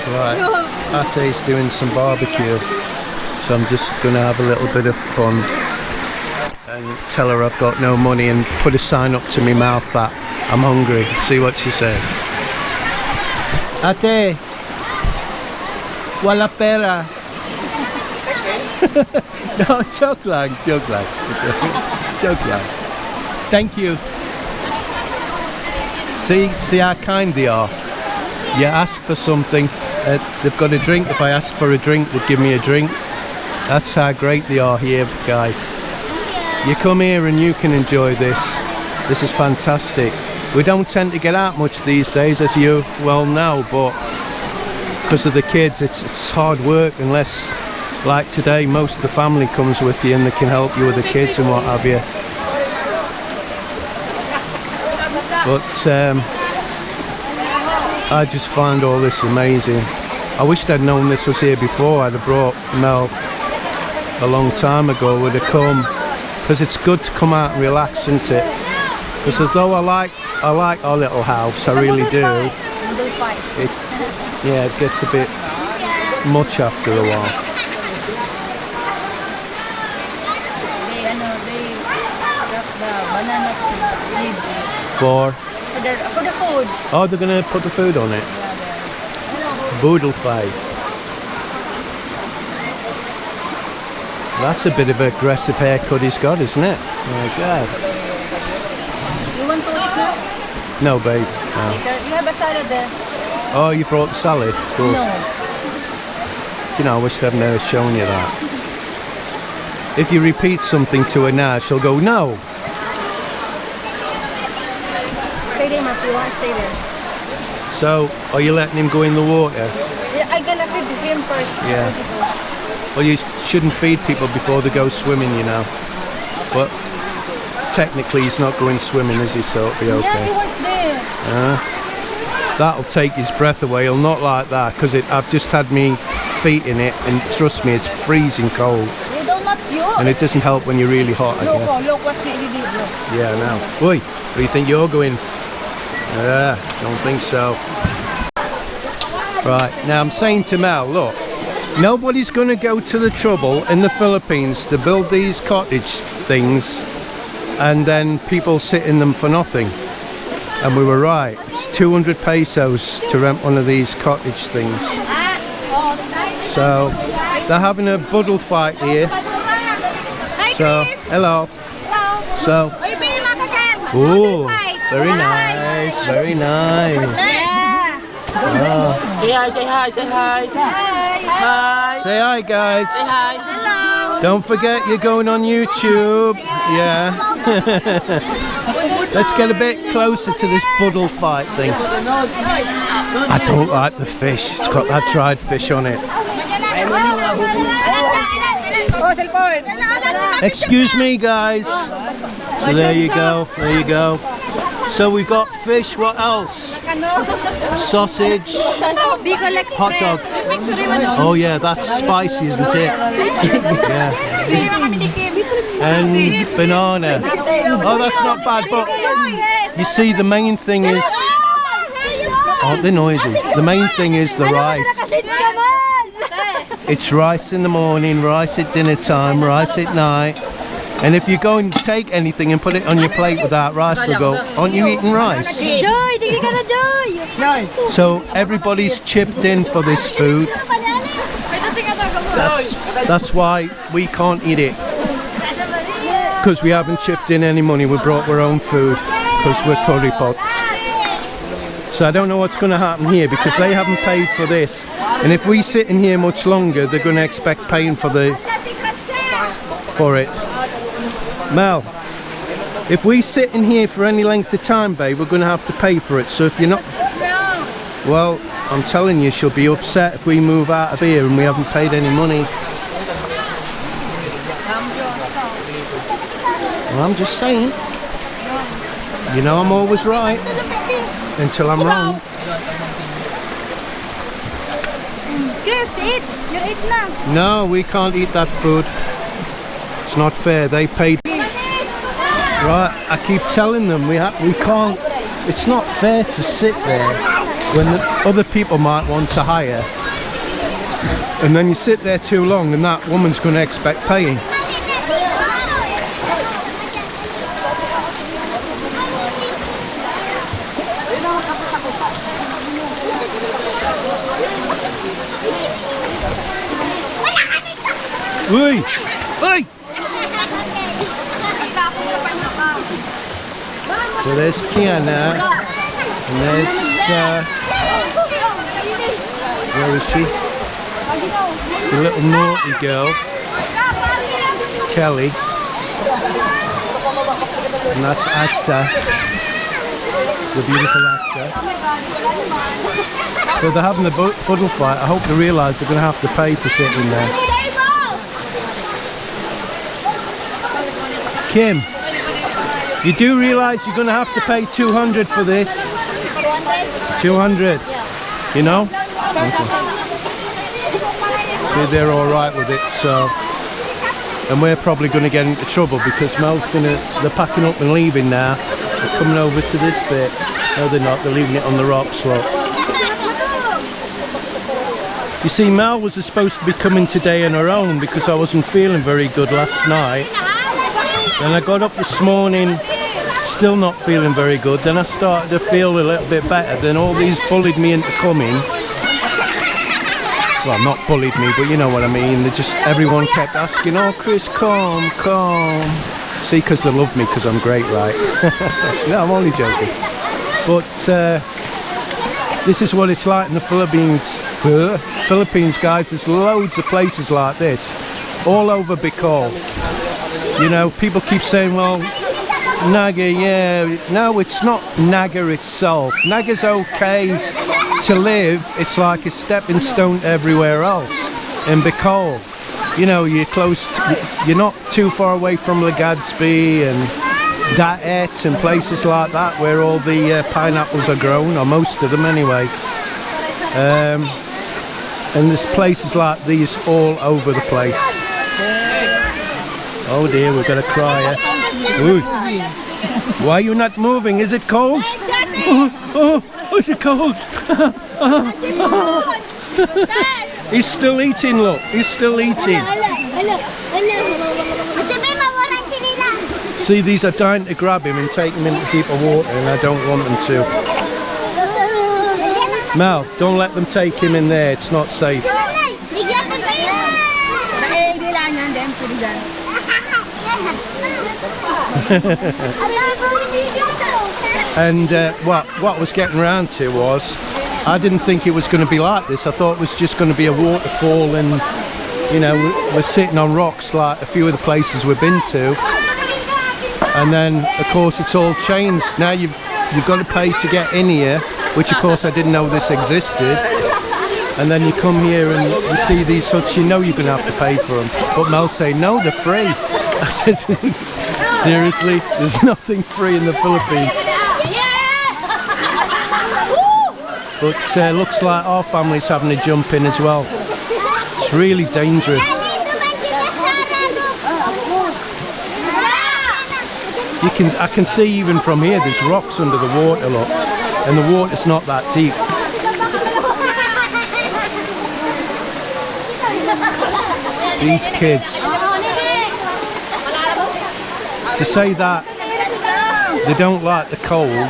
Right, Ate's doing some barbecue, so I'm just going to have a little bit of fun and tell her I've got no money and put a sign up to my mouth that I'm hungry. See what she says. Ate, wala pera. No, joke lang. Thank you. See how kind they are. You ask for something, they've got a drink. If I ask for a drink, they'd give me a drink. That's how great they are here, guys. You come here and you can enjoy this. This is fantastic. We don't tend to get out much these days, as you well know, but because of the kids, it's hard work unless, like today, most of the family comes with you and they can help you with the kids and what have you. But I just find all this amazing. I wished I'd known this was here before. I'd have brought Mel a long time ago, would have come, because it's good to come out and relax, isn't it? Because although I like our little house, I really do, it gets a bit much after a while. For the food. Oh, they're gonna put the food on it. Boodle fight. That's a bit of an aggressive haircut he's got, isn't it? Oh my God. You want to eat now? No, babe. No. You have a salad there. Oh, you brought the salad? Cool. No. Do you know, I wish I'd never shown you that. If you repeat something to her now, she'll go, no. Stay there, Matthew. Stay there. So, are you letting him go in the water? Yeah, I'm gonna feed him first. Yeah. Well, you shouldn't feed people before they go swimming, you know. But technically, he's not going swimming, is he? So it'll be okay. Yeah, he was there. That'll take his breath away. He'll not like that, because I've just had me feet in it, and trust me, it's freezing cold. You don't not pure. And it doesn't help when you're really hot, I guess. Look what he did. Look. Yeah, now. Oi, where do you think you're going? Don't think so. Right, now I'm saying to Mel, look, nobody's going to go to the trouble in the Philippines to build these cottage things and then people sit in them for nothing. And we were right. It's 200 pesos to rent one of these cottage things. So they're having a buddle fight here. So, hello. So, ooh, very nice, very nice. Oh. Say hi. Hi. Say hi, guys. Say hi. Hello. Don't forget you're going on YouTube. Yeah. Let's get a bit closer to this buddle fight thing. I don't like the fish. It's got that dried fish on it. Excuse me, guys. So there you go. There you go. So we've got fish. What else? Sausage. Hot dog. Oh yeah, that's spicy, isn't it? Yeah. And banana. Oh, that's not bad, but you see, the main thing is... Oh, they're noisy. The main thing is the rice. It's rice in the morning, rice at dinner time, rice at night. And if you go and take anything and put it on your plate without rice, they'll go, aren't you eating rice? So everybody's chipped in for this food. That's why we can't eat it. Because we haven't chipped in any money, we brought our own food. Because we're curry pot. So I don't know what's going to happen here, because they haven't paid for this. And if we sit in here much longer, they're going to expect paying for it. Mel, if we sit in here for any length of time, babe, we're going to have to pay for it. So if you're not... Well, I'm telling you, she'll be upset if we move out of here and we haven't paid any money. Well, I'm just saying. You know I'm always right. Until I'm wrong. Chris, eat. You eat now. No, we can't eat that food. It's not fair. They paid. Right, I keep telling them we can't. It's not fair to sit there when other people might want to hire, and then you sit there too long and that woman's going to expect paying. Uy! Uy! So there's Kiana, and there's, where is she? The little naughty girl, Kelly, and that's Acta, the beautiful Acta. So they're having a puddle fight. I hope they realise they're going to have to pay for sitting there. Kim, you do realise you're going to have to pay 200 for this? 200? You know? Okay. See, they're alright with it, so... And we're probably going to get into trouble because Mel's going to... They're packing up and leaving now. They're coming over to this bit. No, they're not. They're leaving it on the rock slope. You see, Mel was supposed to be coming today on her own because I wasn't feeling very good last night. Then I got up this morning, still not feeling very good. Then I started to feel a little bit better. Then all these bullied me into coming. Well, not bullied me, but you know what I mean. They just, everyone kept asking, oh, Chris, come. See, because they love me because I'm great, right? No, I'm only joking. But this is what it's like in the Philippines, guys. There's loads of places like this, all over Bicol. You know, people keep saying, well, Naga, yeah. No, it's not Naga itself. Naga's okay to live. It's like a stepping stone to everywhere else in Bicol. You know, you're close to, you're not too far away from Legazpi and Daet and places like that where all the pineapples are grown, or most of them anyway. And there's places like these all over the place. Oh dear, we're gonna cry. Ooh. Why are you not moving? Is it cold? Oh, is it cold? He's still eating, look. He's still eating. See, these are dying to grab him and take him into deeper water, and I don't want them to. Mel, don't let them take him in there. It's not safe. And what I was getting around to was, I didn't think it was going to be like this. I thought it was just going to be a waterfall, and you know, we're sitting on rocks like a few of the places we've been to. And then, of course, it's all changed. Now you've got to pay to get in here, which of course I didn't know this existed. And then you come here and you see these huts, you know you're going to have to pay for them. But Mel say, no, they're free. I said, seriously, there's nothing free in the Philippines. But looks like our family's having to jump in as well. It's really dangerous. I can see even from here, there's rocks under the water, look, and the water's not that deep. These kids, to say that they don't like the cold,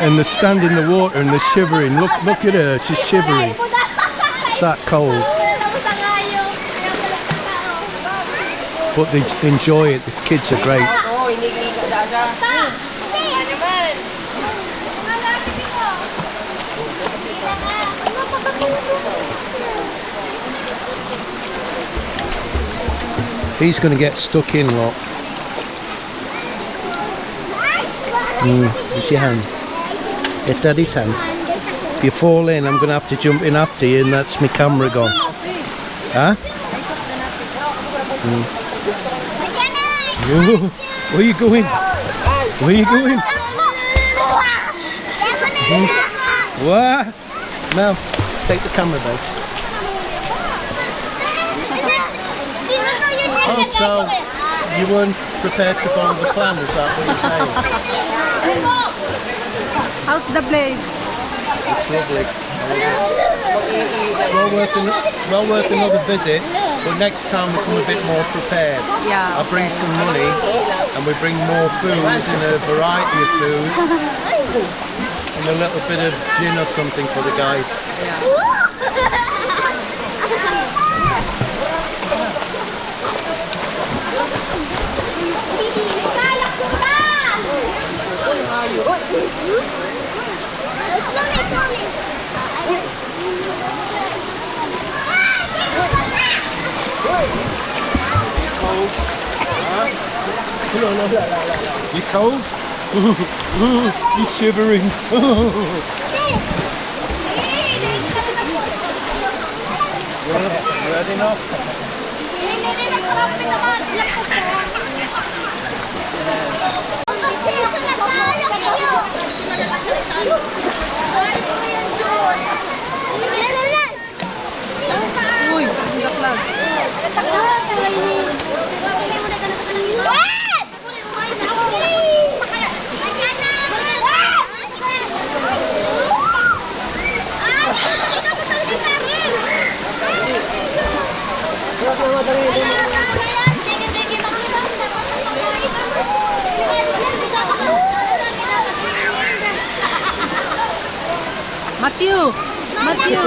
and they stand in the water and they're shivering. Look at her, she's shivering. It's that cold. But they enjoy it, the kids are great. He's going to get stuck in, look. What's your hand? It's Daddy's hand. If you fall in, I'm going to have to jump in after you, and that's my camera gone. Huh? Where are you going? Where are you going? What? No, take the camera back. Oh, so you weren't prepared to follow the plan, is that what you're saying? How's the place? It's lovely. Well worth another visit, but next time we come a bit more prepared. Yeah. I'll bring some money and we bring more food and a variety of food and a little bit of gin or something for the guys. You cold? You're shivering. Ready now? Uy, naglag. Matthew! Matthew!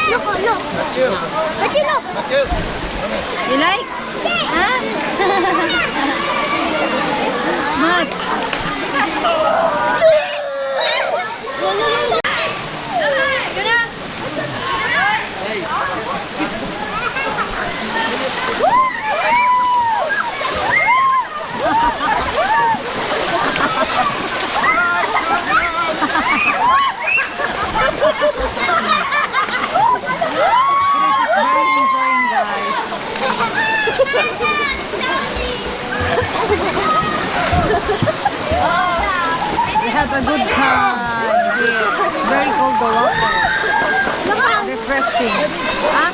Look, look. Matthew, look. You like? Huh? Matt! We had a good time here. It's very cold, the water. Refreshing. Huh?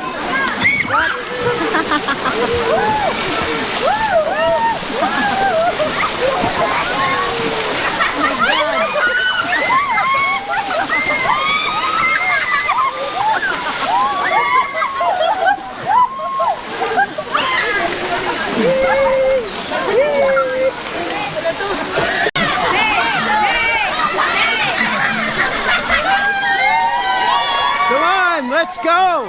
Come on, let's go!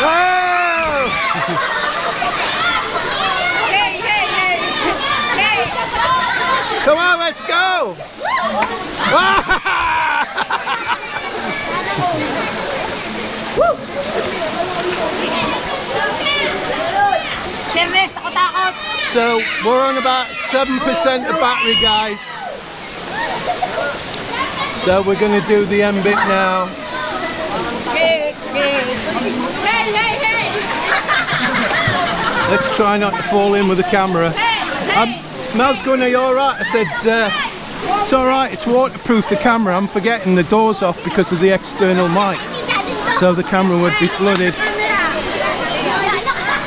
Whoa! Come on, let's go! So we're on about 7% of battery, guys. So we're going to do the end bit now. Let's try not to fall in with the camera. Mel's going, are you alright? I said, it's alright, it's waterproof, the camera. I'm forgetting the doors off because of the external mic. So the camera would be flooded.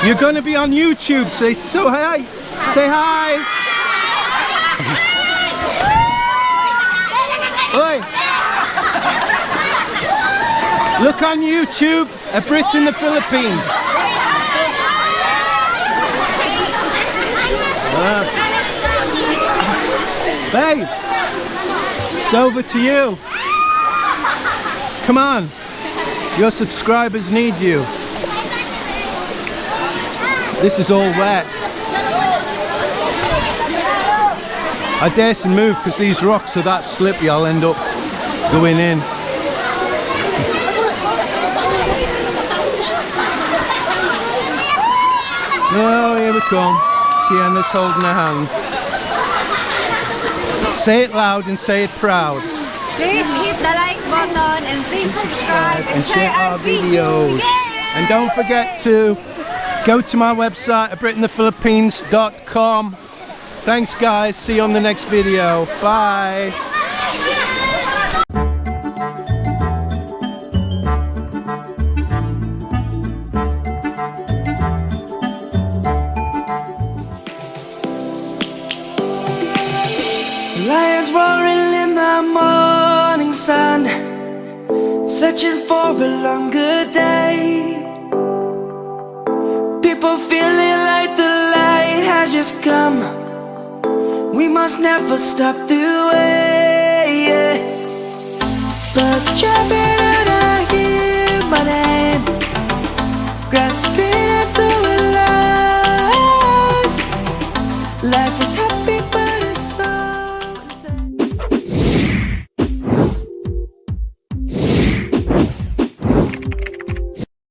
You're going to be on YouTube, so hi. Say hi. Oi. Look on YouTube, a Brit in the Philippines. Babe, it's over to you. Come on, your subscribers need you. This is all wet. I daresn't move because these rocks are that slippy, I'll end up going in. Oh, here we come. Kiana's holding her hand. Say it loud and say it proud. Please hit the like button and please subscribe and share our videos. Yeah! And don't forget to go to my website at britinthephilippines.com. Thanks guys, see you on the next video. Bye. Lions roaring in the morning. searching for a longer day. People feeling like the light has just come. We must never stop the way, yeah. Birds chirping and I hear my name, grasping into a life. Life is happy but it's so